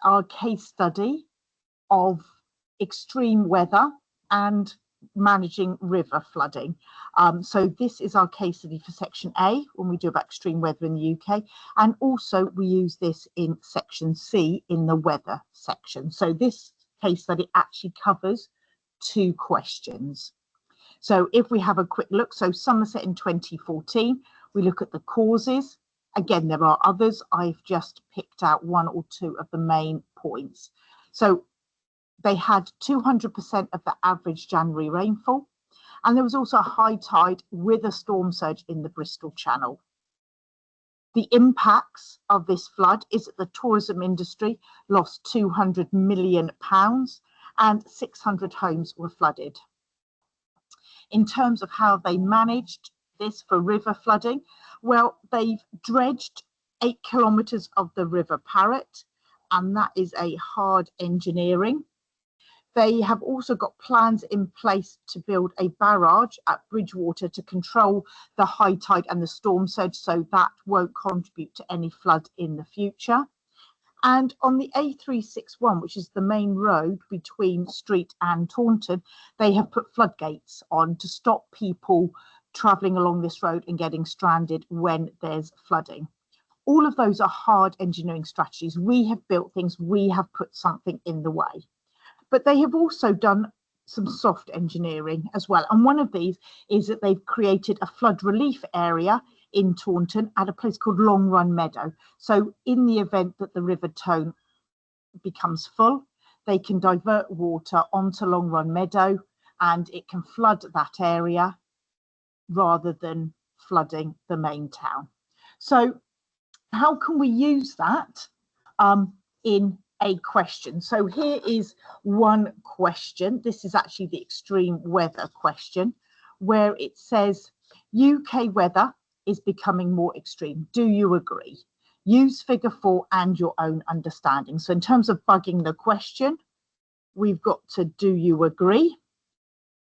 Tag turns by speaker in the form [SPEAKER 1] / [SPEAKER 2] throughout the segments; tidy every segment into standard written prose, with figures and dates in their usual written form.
[SPEAKER 1] our case study of extreme weather and managing river flooding. So this is our case study for section A when we do about extreme weather in the UK, and also we use this in section C in the weather section. So this case study actually covers 2 questions. So if we have a quick look, so Somerset in 2014, we look at the causes. Again, there are others. I've just picked out 1 or 2 of the main points. So they had 200% of the average January rainfall, and there was also a high tide with a storm surge in the Bristol Channel. The impacts of this flood is that the tourism industry lost £200 million and 600 homes were flooded. In terms of how they managed this for river flooding, well, they've dredged 8 kilometres of the River Parrett, and that is a hard engineering. They have also got plans in place to build a barrage at Bridgewater to control the high tide and the storm surge, so that won't contribute to any flood in the future. And on the A361, which is the main road between Street and Taunton, they have put floodgates on to stop people travelling along this road and getting stranded when there's flooding. All of those are hard engineering strategies. We have built things, we have put something in the way. But they have also done some soft engineering as well. And one of these is that they've created a flood relief area in Taunton at a place called Long Run Meadow. So in the event that the River Tone becomes full, they can divert water onto Long Run Meadow and it can flood that area rather than flooding the main town. So how can we use that in a question? So here is one question. This is actually the extreme weather question, where it says UK weather is becoming more extreme. Do you agree? Use figure 4 and your own understanding. So in terms of bugging the question, we've got to do you agree?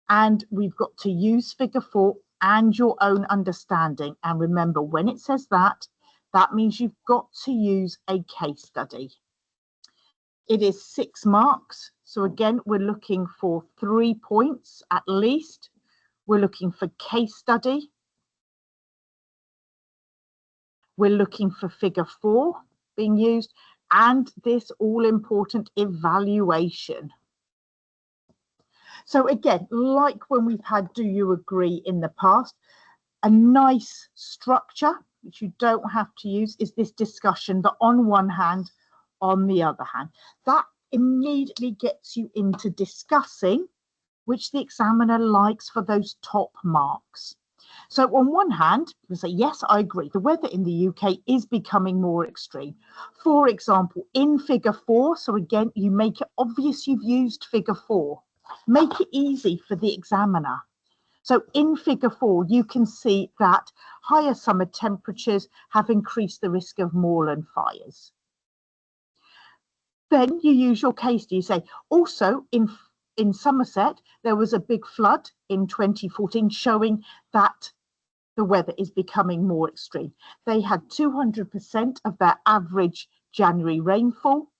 [SPEAKER 1] And we've got to use figure 4 and your own understanding. And remember, when it says that, that means you've got to use a case study. It is 6 marks. So again, we're looking for 3 points at least. We're looking for case study. We're looking for figure 4 being used, and this all important evaluation. So again, like when we've had do you agree in the past, a nice structure, which you don't have to use, is this discussion that on one hand, on the other hand, that immediately gets you into discussing, which the examiner likes for those top marks. So on one hand, we say, yes, I agree. The weather in the UK is becoming more extreme. For example, in figure 4, so again, you make it obvious you've used figure 4. Make it easy for the examiner. So in figure 4, you can see that higher summer temperatures have increased the risk of moorland fires. Then you use your case. You say, also in Somerset, there was a big flood in 2014 showing that the weather is becoming more extreme. They had 200% of their average January rainfall,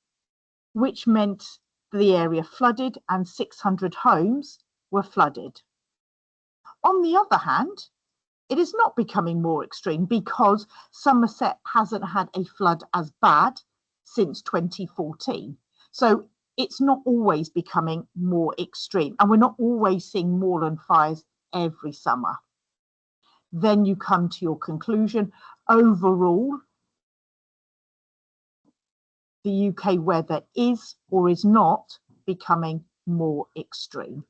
[SPEAKER 1] which meant the area flooded and 600 homes were flooded. On the other hand, it is not becoming more extreme because Somerset hasn't had a flood as bad since 2014. So it's not always becoming more extreme, and we're not always seeing moorland fires every summer. Then you come to your conclusion. Overall, the UK weather is or is not becoming more extreme.